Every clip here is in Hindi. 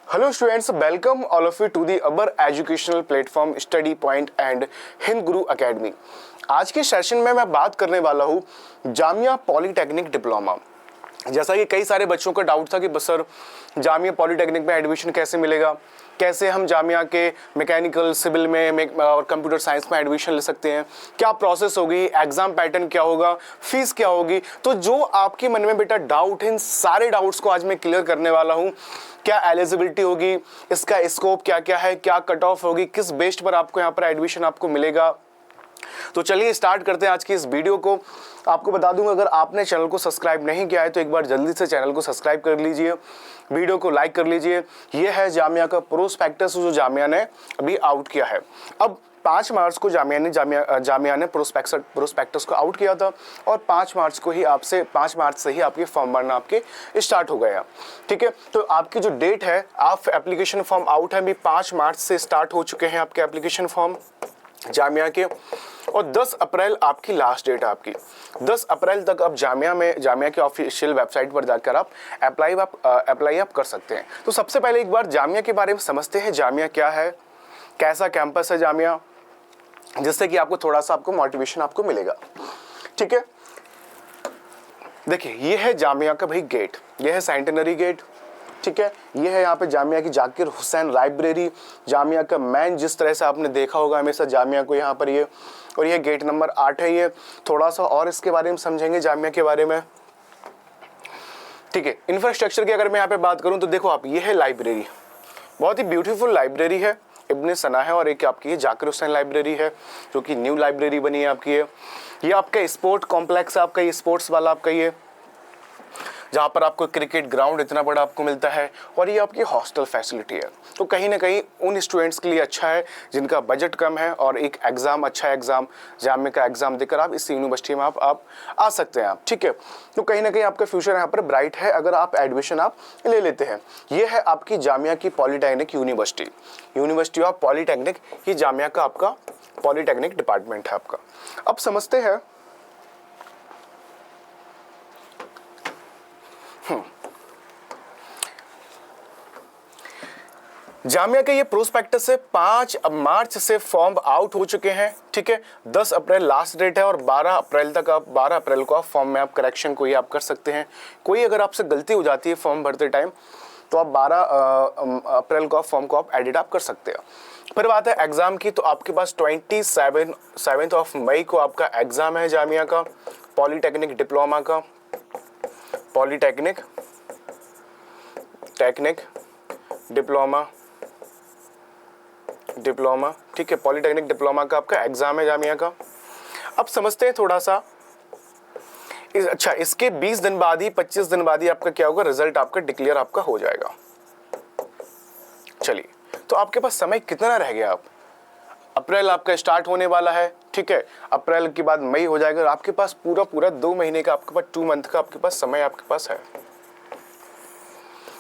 Hello students, welcome all of you to the अबर educational platform study point and Hind Guru academy. आज के सेशन में मैं बात करने वाला हूँ जामिया पॉलीटेक्निक डिप्लोमा। जैसा कि कई सारे बच्चों का डाउट था कि बस सर जामिया पॉलीटेक्निक में एडमिशन कैसे मिलेगा, कैसे हम जामिया के मैकेनिकल, सिविल में और कंप्यूटर साइंस में एडमिशन ले सकते हैं, क्या प्रोसेस होगी, एग्जाम पैटर्न क्या होगा, फीस क्या होगी। तो जो आपके मन में बेटा डाउट है, इन सारे डाउट्स को आज मैं क्लियर करने वाला हूँ। क्या एलिजिबिलिटी होगी, इसका स्कोप क्या क्या है, क्या कट ऑफ होगी, किस बेस्ड पर आपको यहाँ पर एडमिशन आपको मिलेगा। तो चलिए स्टार्ट करते हैं आज की इस वीडियो को। आपको बता दूंगा, अगर आपने चैनल को सब्सक्राइब नहीं किया है तो एक बार जल्दी से चैनल को सब्सक्राइब कर लीजिए, वीडियो को लाइक कर लीजिए। ये है जामिया का प्रोस्पेक्टस जो जामिया ने अभी आउट किया है। अब 5 मार्च को जामिया ने प्रोस्पेक्टस को आउट किया था और 5 मार्च से ही आपके फॉर्म भरना आपके स्टार्ट हो गया। ठीक है, तो आपकी जो डेट है, आप एप्लीकेशन फॉर्म आउट है, अभी 5 मार्च से स्टार्ट हो चुके हैं आपके एप्लीकेशन फॉर्म जामिया के, और 10 अप्रैल आपकी लास्ट डेट है। आपकी 10 अप्रैल तक आप जामिया के ऑफिशियल वेबसाइट पर जाकर आप अप्लाई कर सकते हैं। तो सबसे पहले एक बार जामिया के बारे में समझते हैं, जामिया क्या है, कैसा कैंपस है जामिया, जिससे कि आपको थोड़ा सा मोटिवेशन आपको मिलेगा। ठीक है, देखिए ये है जामिया का भाई गेट, ये है सेंटेनरी गेट। ठीक है, ये है यहाँ पे जामिया की जाकिर हुसैन लाइब्रेरी, जामिया का मैन, जिस तरह से आपने देखा होगा हमेशा जामिया को यहाँ पर ये, और ये गेट नंबर 8 है। ये थोड़ा सा और इसके बारे में समझेंगे जामिया के बारे में। ठीक है, इंफ्रास्ट्रक्चर की अगर मैं यहाँ पे बात करूँ तो देखो आप, ये है लाइब्रेरी, बहुत ही ब्यूटीफुल लाइब्रेरी है, इब्ने सना है, और एक आपकी जाकिर हुसैन लाइब्रेरी है जो कि न्यू लाइब्रेरी बनी है आपकी। ये आपका स्पोर्ट कॉम्प्लेक्स, आपका ये स्पोर्ट्स वाला आपका ये, जहाँ पर आपको क्रिकेट ग्राउंड इतना बड़ा आपको मिलता है, और ये आपकी हॉस्टल फैसिलिटी है। तो कहीं ना कहीं उन स्टूडेंट्स के लिए अच्छा है जिनका बजट कम है, और एक एग्ज़ाम, अच्छा एग्ज़ाम, जामिया का एग्ज़ाम देकर आप इस यूनिवर्सिटी में आप आ सकते हैं आप। ठीक है, तो कहीं ना कहीं आपका फ्यूचर यहाँ पर ब्राइट है अगर आप एडमिशन आप ले लेते हैं। ये है आपकी जामिया की पॉलीटेक्निक यूनिवर्सिटी ऑफ पॉलीटेक्निक, ये जामिया का आपका पॉलीटेक्निक डिपार्टमेंट है आपका। अब समझते हैं जामिया के ये प्रोस्पेक्टस से 5 मार्च से फॉर्म आउट हो चुके हैं। ठीक है, 10 अप्रैल लास्ट डेट है, और 12 अप्रैल को आप फॉर्म में आप करेक्शन कोई आप कर सकते हैं। कोई अगर आपसे गलती हो जाती है फॉर्म भरते टाइम, तो आप 12 अप्रैल को आप फॉर्म को आप एडिट आप कर सकते हैं। फिर बात है एग्ज़ाम की, तो आपके पास 27 ऑफ मई को आपका एग्ज़ाम है जामिया का पॉलीटेक्निक डिप्लोमा का, पॉलीटेक्निक डिप्लोमा। ठीक है, पॉलीटेक्निक डिप्लोमा का आपका एग्जाम है जामिया का। अब समझते हैं थोड़ा सा अच्छा, इसके 20 दिन बाद ही, 25 दिन बाद ही आपका क्या होगा, रिजल्ट आपका डिक्लेयर आपका हो जाएगा। चलिए, तो आपके पास समय कितना रह गया, आप अप्रैल आपका स्टार्ट होने वाला है। ठीक है, अप्रैल के बाद मई हो जाएगा, आपके पास पूरा 2 महीने का आपके पास 2 मंथ का आपके पास समय आपके पास है।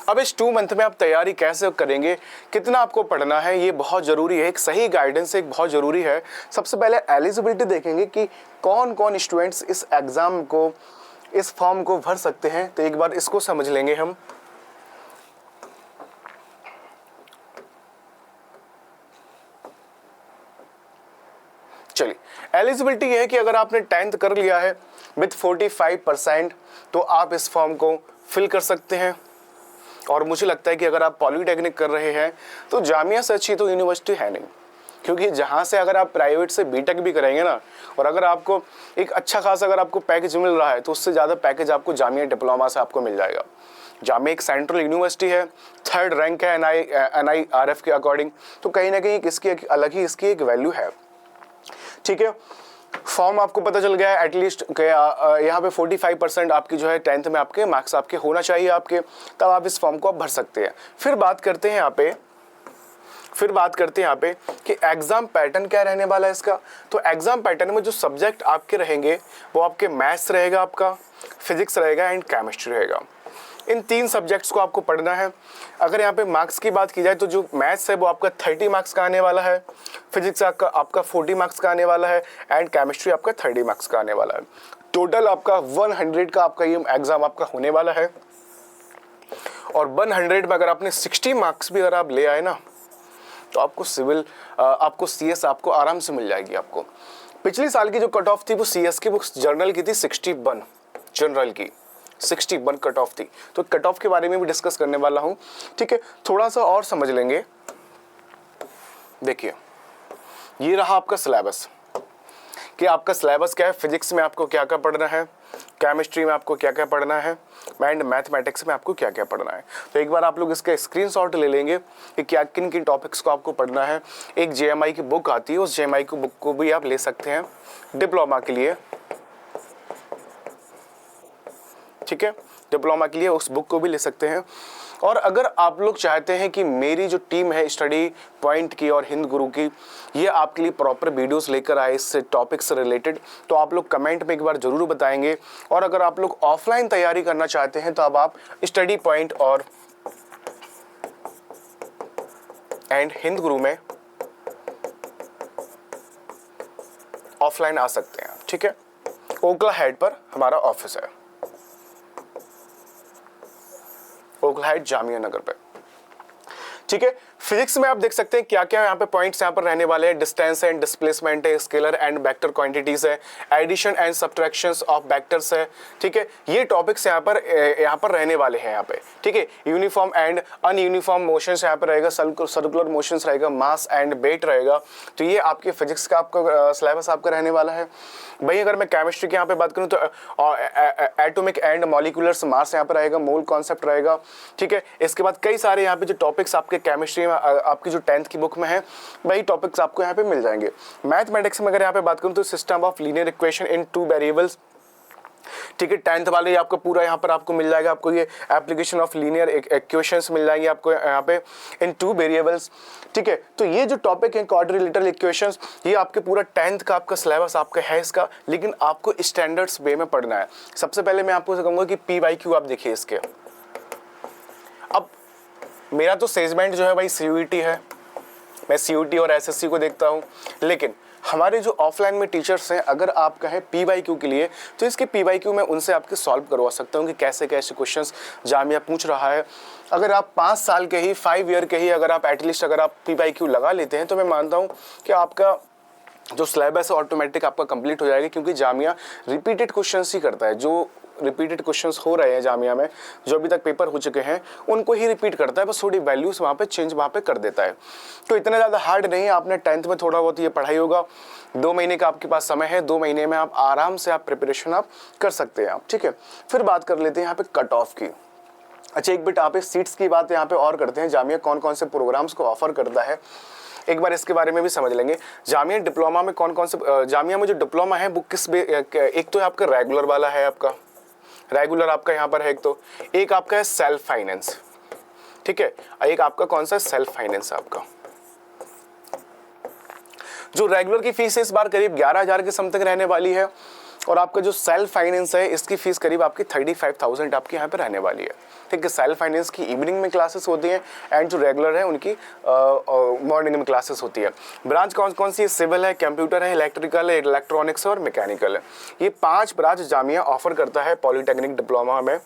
अब इस 2 मंथ में आप तैयारी कैसे करेंगे, कितना आपको पढ़ना है, ये बहुत ज़रूरी है। एक सही गाइडेंस एक बहुत ज़रूरी है। सबसे पहले एलिजिबिलिटी देखेंगे कि कौन कौन स्टूडेंट्स इस एग्ज़ाम को, इस फॉर्म को भर सकते हैं। तो एक बार इसको समझ लेंगे हम। चलिए, एलिजिबिलिटी ये है कि अगर आपने 10th कर लिया है विथ 45%, तो आप इस फॉर्म को फिल कर सकते हैं। और मुझे लगता है कि अगर आप पॉलीटेक्निक कर रहे हैं तो जामिया से अच्छी तो यूनिवर्सिटी है नहीं, क्योंकि जहाँ से अगर आप प्राइवेट से बीटेक भी करेंगे ना, और अगर आपको एक अच्छा खासा अगर आपको पैकेज मिल रहा है, तो उससे ज़्यादा पैकेज आपको जामिया डिप्लोमा से आपको मिल जाएगा। जामिया एक सेंट्रल यूनिवर्सिटी है, 3rd रैंक है NIRF के अकॉर्डिंग, तो कहीं ना कहीं इसकी एक अलग ही इसकी एक वैल्यू है। ठीक है, फॉर्म आपको पता चल गया है एटलीस्ट यहाँ पे 45% आपकी जो है 10th में आपके मार्क्स आपके होना चाहिए आपके, तब आप इस फॉर्म को आप भर सकते हैं। फिर बात करते हैं यहाँ पे कि एग्ज़ाम पैटर्न क्या रहने वाला है इसका। तो एग्ज़ाम पैटर्न में जो सब्जेक्ट आपके रहेंगे वो आपके मैथ्स रहेगा, आपका फिजिक्स रहेगा एंड केमिस्ट्री रहेगा। इन 3 सब्जेक्ट्स को आपको पढ़ना है। अगर यहाँ पे मार्क्स की बात की जाए तो जो मैथ्स है वो आपका 30 मार्क्स का आने वाला है, फिजिक्स आपका 40 मार्क्स का आने वाला है, एंड केमिस्ट्री आपका 30 मार्क्स का आने वाला है। टोटल आपका 100 का आपका ये एग्ज़ाम आपका होने वाला है। और 100 में अगर आपने 60 मार्क्स भी अगर आप ले आए ना, तो आपको सिविल, आपको CS आपको आराम से मिल जाएगी। आपको पिछले साल की जो कट ऑफ थी वो CS की बुक्स जर्नल की थी 61, जनरल की 61 कट ऑफ थी। तो कट ऑफ के बारे में भी डिस्कस करने वाला हूँ, ठीक है। थोड़ा सा और समझ लेंगे। देखिए, ये रहा आपका सिलेबस कि आपका सिलेबस क्या है। फिजिक्स में आपको क्या क्या पढ़ना है, केमिस्ट्री में आपको क्या क्या पढ़ना है, एंड मैथमेटिक्स में आपको क्या क्या पढ़ना है। तो एक बार आप लोग इसका स्क्रीनशॉट ले लेंगे कि क्या किन किन टॉपिक्स को आपको पढ़ना है। एक JMI की बुक आती है, उस JMI की बुक को भी आप ले सकते हैं डिप्लोमा के लिए, ठीक है। डिप्लोमा के लिए उस बुक को भी ले सकते हैं। और अगर आप लोग चाहते हैं कि मेरी जो टीम है स्टडी पॉइंट की और हिंद गुरु की, ये आपके लिए प्रॉपर वीडियोस लेकर आए इस टॉपिक से रिलेटेड, तो आप लोग कमेंट में एक बार ज़रूर बताएंगे। और अगर आप लोग ऑफलाइन तैयारी करना चाहते हैं तो अब आप स्टडी पॉइंट और एंड हिंद गुरु में ऑफलाइन आ सकते हैं, ठीक है। ओखला हेड पर हमारा ऑफिस है, ओखला हेड जामिया नगर पे, ठीक है। फिजिक्स में आप देख सकते हैं क्या क्या यहाँ पे पॉइंट्स यहाँ पर रहने वाले हैं। डिस्टेंस एंड डिस्प्लेसमेंट है, स्केलर एंड वेक्टर क्वांटिटीज है, addition and subtractions of vectors है, ठीक है। ये टॉपिक्स यहाँ पर रहने वाले हैं यहाँ पे, ठीक है। यूनिफॉर्म एंड अनयूनिफॉर्म मोशंस यहाँ पर रहेगा, सर्कुलर मोशंस रहेगा, मास एंड वेट रहेगा। तो ये आपके फिजिक्स का आपका सिलेबस आपका रहने वाला है। भाई अगर मैं केमिस्ट्री की यहाँ पे बात करूँ तो एटॉमिक एंड मॉलिक्यूलर मास यहाँ पर रहेगा, मोल कॉन्सेप्ट रहेगा, ठीक है। इसके बाद कई सारे यहाँ पे जो टॉपिक्स आपके केमिस्ट्री में आपकी जो 10th की बुक में है, वही टॉपिक्स आपको यहाँ पे मिल जाएंगे। मैथमेटिक्स में अगर यहाँ पे बात करूँ तो system of linear equation in 2 variables, ठीक है। 10th वाले आपको पूरा यहाँ पर आपको मिल जाएगा। आपको ये एप्लीकेशन ऑफ लीनियर इक्वेशंस मिल जाएंगे आपको यहाँ पे इन 2 वेरिएबल्स, ठीक है। तो ये जो टॉपिक है क्वाड्रिलेटरल इक्वेशंस, ये आपके पूरा 10th का आपका सिलेबस आपका है इसका, लेकिन आपको स्टैंडर्ड्स वे में पढ़ना है। सबसे पहले मैं आपको कहूँगा कि PYQ आप देखिए इसके। अब मेरा तो सेगमेंट जो है भाई CUET है, मैं CUET और SSC को देखता हूँ, लेकिन हमारे जो ऑफलाइन में टीचर्स हैं, अगर आप कहें PYQ के लिए, तो इसके PYQ में उनसे आपके सॉल्व करवा सकता हूँ कि कैसे कैसे क्वेश्चंस जामिया पूछ रहा है। अगर आप 5 साल के ही 5 ईयर के ही अगर आप एटलीस्ट अगर आप PYQ लगा लेते हैं, तो मैं मानता हूँ कि आपका जो सिलेबस है ऑटोमेटिक आपका कंप्लीट हो जाएगा, क्योंकि जामिया रिपीटेड क्वेश्चंस ही करता है। जो रिपीटेड क्वेश्चंस हो रहे हैं जामिया में, जो अभी तक पेपर हो चुके हैं, उनको ही रिपीट करता है, बस थोड़ी वैल्यूज वहाँ पे चेंज वहाँ पे कर देता है। तो इतना ज़्यादा हार्ड नहीं है। आपने 10th में थोड़ा बहुत ये पढ़ाई होगा, 2 महीने का आपके पास समय है, 2 महीने में आप आराम से आप प्रिपरेशन आप कर सकते हैं आप, ठीक है। फिर बात कर लेते हैं यहाँ पे कट ऑफ की। अच्छा, एक बिट यहाँ पे सीट्स की बात यहाँ पे और करते हैं। जामिया कौन कौन से प्रोग्राम्स को ऑफर करता है, एक बार इसके बारे में भी समझ लेंगे। जामिया डिप्लोमा में कौन कौन से, जामिया में जो डिप्लोमा है वो किस, एक तो आपका रेगुलर वाला है, आपका रेगुलर आपका यहाँ पर है, एक आपका है सेल्फ फाइनेंस, ठीक है। एक आपका कौन सा सेल्फ फाइनेंस आपका। जो रेगुलर की फीस है इस बार करीब 11,000 के समथिंग रहने वाली है, और आपका जो सेल्फ फाइनेंस है इसकी फीस करीब आपकी 35,000 आपकी यहाँ पे रहने वाली है, ठीक है। सेल्फ फाइनेंस की इवनिंग में क्लासेस होती हैं, एंड जो रेगुलर है उनकी मॉर्निंग में क्लासेस होती है। ब्रांच कौन कौन सी है? सिविल है, कंप्यूटर है, इलेक्ट्रिकल है, इलेक्ट्रॉनिक्स और मैकेनिकल है। ये 5 ब्रांच जामिया ऑफर करता है पॉलिटेक्निक डिप्लोमा में।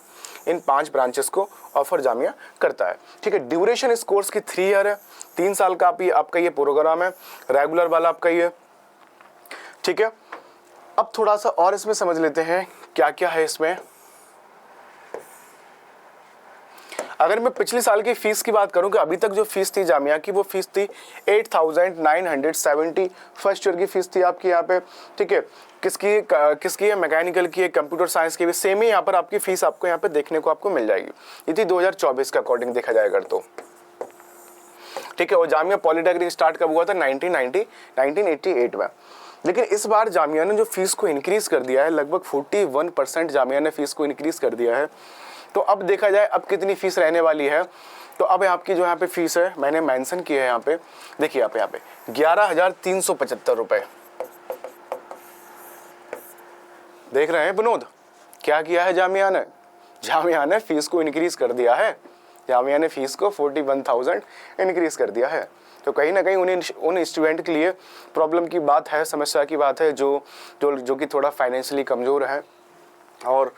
इन 5 ब्रांचेस को ऑफर जामिया करता है, ठीक है। ड्यूरेशन इस कोर्स की 3 ईयर है, 3 साल का आपका ये प्रोग्राम है, रेगुलर वाला आपका ये, ठीक है। अब थोड़ा सा और इसमें समझ लेते हैं क्या क्या है इसमें। अगर मैं पिछले साल की फीस की बात करूं कि अभी तक जो फीस थी जामिया की, वो फीस थी 8,970 फर्स्ट ईयर की फीस थी आपकी यहाँ पे, ठीक है। किसकी है? मैकेनिकल की है, कंप्यूटर साइंस की भी सेम ही यहाँ पर आपकी फीस आपको यहाँ पे देखने को आपको मिल जाएगी। ये थी 2024 के अकॉर्डिंग देखा जाएगा तो, ठीक है। और जामिया पॉलिटेक्निक स्टार्ट कब हुआ था? 1988 में। लेकिन इस बार जामिया ने जो फीस को इंक्रीज कर दिया है, लगभग 41% जामिया ने फीस को इंक्रीज कर दिया है। तो अब देखा जाए अब कितनी फीस रहने वाली है। तो अब आपकी जो यहाँ पे फीस है मैंने मेंशन किया है यहाँ पे, देखिए यहाँ पे 11,375 रुपए। देख रहे हैं विनोद, क्या किया है जामिया ने? जामिया ने फीस को इंक्रीज कर दिया है। जामिया ने फीस को 41,000 इंक्रीज कर दिया है। तो कहीं ना कहीं उन स्टूडेंट के लिए प्रॉब्लम की बात है, समस्या की बात है, जो कि थोड़ा फाइनेंशियली कमज़ोर है। और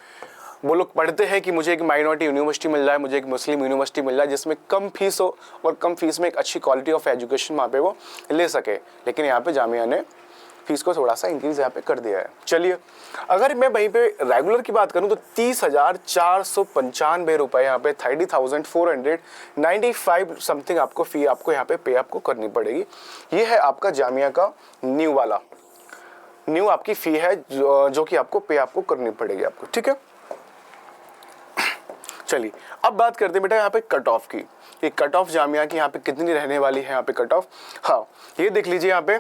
वो लोग पढ़ते हैं कि मुझे एक माइनॉरिटी यूनिवर्सिटी मिल जाए, मुझे एक मुस्लिम यूनिवर्सिटी मिल जाए जिसमें कम फीस हो और कम फीस में एक अच्छी क्वालिटी ऑफ एजुकेशन वहाँ पे वो ले सके। लेकिन यहाँ पे जामिया ने फीस को थोड़ा सा इंक्रीज यहाँ पे कर दिया है। चलिए, अगर मैं वहीं पे रेगुलर की बात करूँ तो 30,495 रुपये यहाँ पे 30,495 समथिंग आपको फी आपको यहाँ पे पे आपको करनी पड़ेगी। ये है आपका जामिया का न्यू वाला, न्यू आपकी फी है जो कि आपको पे आपको करनी पड़ेगी आपको, ठीक है। चलिए अब बात करते हैं बेटा यहाँ पे कट ऑफ की। ये कट ऑफ जामिया की यहाँ पे कितनी रहने वाली है यहाँ पे कट ऑफ। हाँ, ये देख लीजिए यहाँ पे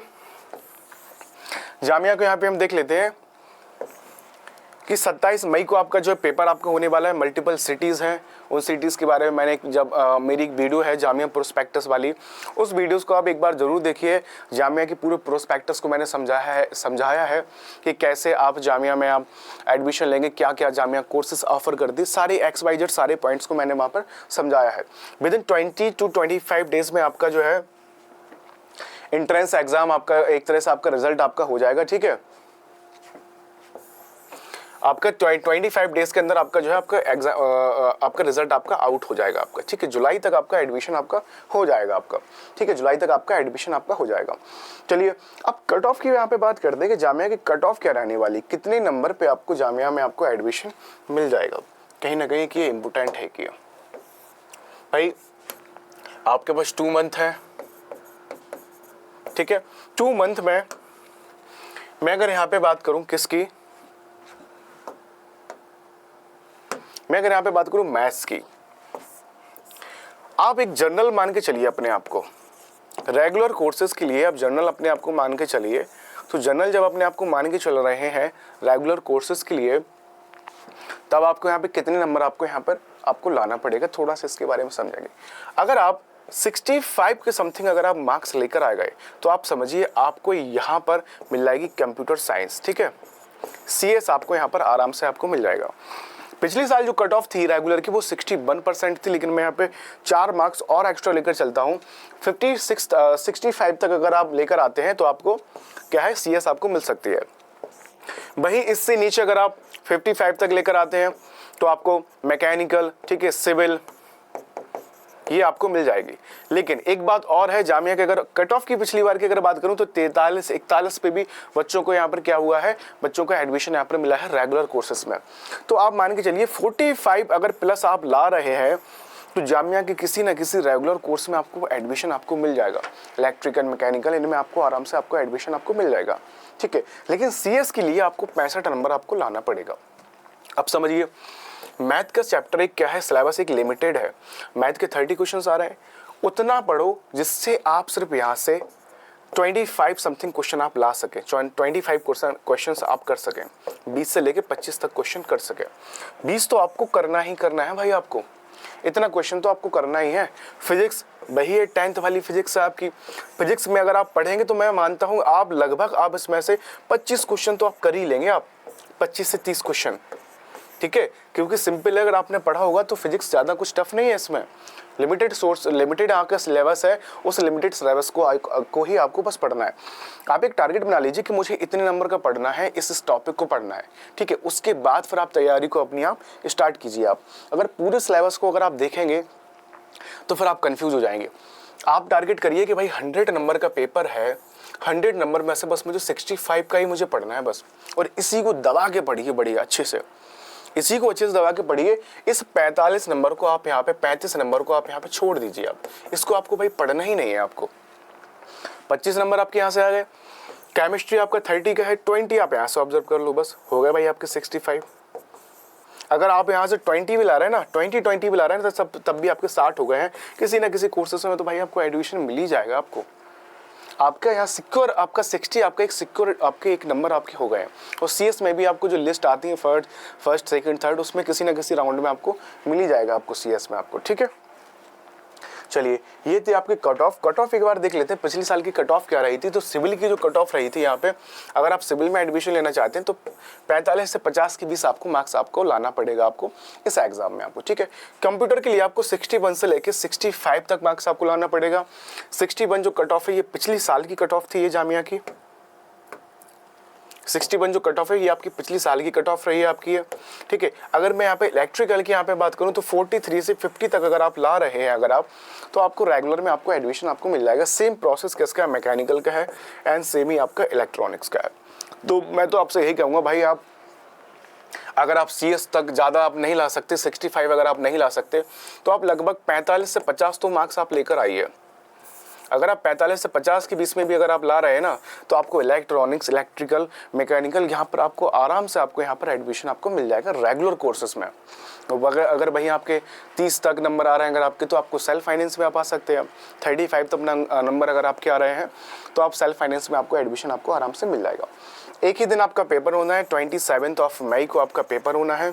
जामिया को यहाँ पे हम देख लेते हैं कि 27 मई को आपका जो पेपर आपका होने वाला है। मल्टीपल सिटीज़ हैं, उन सिटीज़ के बारे में मैंने जब मेरी एक वीडियो है जामिया प्रोस्पेक्टस वाली, उस वीडियोस को आप एक बार ज़रूर देखिए। जामिया की पूरे प्रोस्पेक्टस को मैंने समझाया है कि कैसे आप जामिया में आप एडमिशन लेंगे, क्या क्या जामिया कोर्सेज ऑफर कर दी, सारे XYZ सारे पॉइंट्स को मैंने वहाँ पर समझाया है। विद इन 20 to 25 डेज़ में आपका जो है एंट्रेंस एग्जाम आपका एक तरह से आपका रिजल्ट आपका हो जाएगा, ठीक है। आपका 25 डेज के अंदर आपका जो है आपका एग्जाम आपका रिजल्ट आपका आउट हो जाएगा आपका, ठीक है। जुलाई तक आपका एडमिशन आपका हो जाएगा आपका, ठीक है। जुलाई तक आपका एडमिशन आपका हो जाएगा। चलिए अब कट ऑफ की यहाँ पे बात करते हैं कि जामिया की कट ऑफ क्या रहने वाली, कितने नंबर पे आपको जामिया में आपको एडमिशन मिल जाएगा। कहीं ना कहीं कि ये इम्पोर्टेंट है कि भाई आपके पास 2 मंथ है, ठीक है। 2 मंथ में मैं अगर यहाँ पे बात करूं किसकी, मैं अगर यहाँ पे बात करूं मैथ्स की, आप एक जर्नल मान के चलिए अपने आप को। रेगुलर कोर्सेज के लिए आप जर्नल अपने आप को मान के चलिए। तो जर्नल जब अपने आप को मान के चल रहे हैं रेगुलर कोर्सेज के लिए, तब आपको यहाँ पे कितने नंबर आपको यहाँ पर आपको लाना पड़ेगा, थोड़ा सा इसके बारे में समझेंगे। अगर आप 65 के समथिंग अगर आप मार्क्स लेकर आ गए तो आप समझिए आपको यहाँ पर मिल जाएगी कंप्यूटर साइंस, ठीक है। CS आपको यहाँ पर आराम से आपको मिल जाएगा। पिछले साल जो कट ऑफ थी रेगुलर की वो 61% थी, लेकिन मैं यहाँ पे 4 मार्क्स और एक्स्ट्रा लेकर चलता हूँ। 65 तक अगर आप लेकर आते हैं तो आपको क्या है CS आपको मिल सकती है। वहीं इससे नीचे अगर आप 55 तक लेकर आते हैं तो आपको मैकेनिकल, ठीक है, सिविल, ये आपको मिल जाएगी। लेकिन एक बात और है, जामिया के अगर कट ऑफ की पिछली बार की अगर बात करूं तो 43-41 पे भी बच्चों को यहाँ पर क्या हुआ है, बच्चों का एडमिशन यहाँ पर मिला है रेगुलर कोर्सेज में। तो आप मान के चलिए 45 अगर प्लस आप ला रहे हैं तो जामिया के किसी न किसी रेगुलर कोर्स में आपको एडमिशन आपको मिल जाएगा। इलेक्ट्रिकल, मैकेनिकल, इनमें आपको आराम से आपको एडमिशन आपको मिल जाएगा, ठीक है। लेकिन CS के लिए आपको 65 नंबर आपको लाना पड़ेगा। अब समझिए मैथ का चैप्टर एक क्या है, सिलेबस एक लिमिटेड है। मैथ के 30 क्वेश्चंस आ रहे हैं, उतना पढ़ो जिससे आप सिर्फ यहाँ से 25 समथिंग क्वेश्चन आप ला सकें, 25 क्वेश्चंस आप कर सकें, 20 से लेके 25 तक क्वेश्चन कर सकें। 20 तो आपको करना ही करना है भाई, आपको इतना क्वेश्चन तो आपको करना ही है। फिजिक्स वही है, 10th वाली फिजिक्स है आपकी। फिजिक्स में अगर आप पढ़ेंगे तो मैं मानता हूँ आप लगभग आप इसमें से 25 क्वेश्चन तो आप कर ही लेंगे, आप 25 से 30 क्वेश्चन, ठीक है। क्योंकि सिंपल अगर आपने पढ़ा होगा तो फिजिक्स ज़्यादा कुछ टफ नहीं है, इसमें लिमिटेड सोर्स, लिमिटेड आपका सिलेबस है, उस लिमिटेड सिलेबस को ही आपको बस पढ़ना है। आप एक टारगेट बना लीजिए कि मुझे इतने नंबर का पढ़ना है, इस टॉपिक को पढ़ना है, ठीक है। उसके बाद फिर आप तैयारी को अपनी आप स्टार्ट कीजिए। आप अगर पूरे सिलेबस को अगर आप देखेंगे तो फिर आप कन्फ्यूज हो जाएंगे। आप टारगेट करिए कि भाई 100 नंबर का पेपर है, 100 नंबर में से बस मुझे 65 का ही मुझे पढ़ना है बस, और इसी को दबा के पढ़िए बढ़िया अच्छे से, इसी को अच्छे से दबा के पढ़िए। इस 45 नंबर को आप यहाँ पे 35 नंबर को आप यहाँ पे छोड़ दीजिए। आप इसको आपको भाई पढ़ना ही नहीं है। आपको 25 नंबर आपके यहाँ से आ गए, केमिस्ट्री आपका 30 का है, 20 आप यहाँ से ऑब्जर्व कर लो, बस हो गए भाई आपके 65। अगर आप यहाँ से 20 भी ला रहे हैं ना, 20 भी ला रहे हैं तो तब भी आपके 60 हो गए हैं किसी ना किसी कोर्सेस में, तो भाई आपको एडमिशन मिल ही जाएगा। आपको आपका यहाँ सिक्योर आपका 60 आपका एक सिक्योर आपके एक नंबर आपके हो गए। और CS में भी आपको जो लिस्ट आती है फर्स्ट सेकंड थर्ड, उसमें किसी ना किसी राउंड में आपको मिल ही जाएगा आपको CS में आपको, ठीक है। चलिए ये थी आपकी कट ऑफ एक बार देख लेते हैं पिछले साल की कट ऑफ क्या रही थी। तो सिविल की जो कट ऑफ रही थी यहाँ पे, अगर आप सिविल में एडमिशन लेना चाहते हैं तो 45 से 50 के बीच आपको मार्क्स आपको लाना पड़ेगा आपको इस एग्जाम में आपको, ठीक है। कंप्यूटर के लिए आपको 61 से लेके 65 तक मार्क्स आपको लाना पड़ेगा। 61 जो कट ऑफ है ये पिछली साल की कट ऑफ थी ये जामिया की, 61 जो कट ऑफ है ये आपकी पिछली साल की कट ऑफ रही है आपकी है, ठीक है। अगर मैं यहाँ पे इलेक्ट्रिकल की यहाँ पे बात करूँ तो 43 से 50 तक अगर आप ला रहे हैं अगर आप, तो आपको रेगुलर में आपको एडमिशन आपको मिल जाएगा। सेम प्रोसेस किसका, मैकेनिकल का है एंड सेम ही आपका इलेक्ट्रॉनिक्स का है। तो मैं तो आपसे यही कहूँगा भाई, आप अगर आप CS तक ज़्यादा आप नहीं ला सकते, 65 अगर आप नहीं ला सकते, तो आप लगभग 45 से 50 तो मार्क्स आप लेकर आइए। अगर आप 45 से 50 के बीच में भी अगर आप ला रहे हैं ना, तो आपको इलेक्ट्रॉनिक्स, इलेक्ट्रिकल, मैकेनिकल यहाँ पर आपको आराम से आपको यहाँ पर एडमिशन आपको मिल जाएगा रेगुलर कोर्सेज में। अगर भैया आपके 30 तक नंबर आ रहे हैं अगर आपके, तो आपको सेल्फ फाइनेंस में आप आ सकते हैं। 35 तक नंबर अगर आपके आ रहे हैं तो आप सेल्फ फाइनेंस में आपको एडमिशन आपको आराम से मिल जाएगा। एक ही दिन आपका पेपर होना है, 27 मई को आपका पेपर होना है।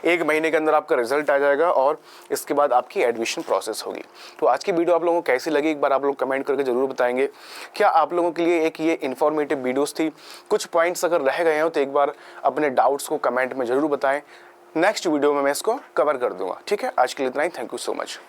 1 महीने के अंदर आपका रिजल्ट आ जाएगा और इसके बाद आपकी एडमिशन प्रोसेस होगी। तो आज की वीडियो आप लोगों को कैसी लगी एक बार आप लोग कमेंट करके जरूर बताएंगे। क्या आप लोगों के लिए एक ये इन्फॉर्मेटिव वीडियोस थी? कुछ पॉइंट्स अगर रह गए हो तो एक बार अपने डाउट्स को कमेंट में जरूर बताएं। नेक्स्ट वीडियो में मैं इसको कवर कर दूंगा, ठीक है। आज के लिए इतना ही, थैंक यू सो मच।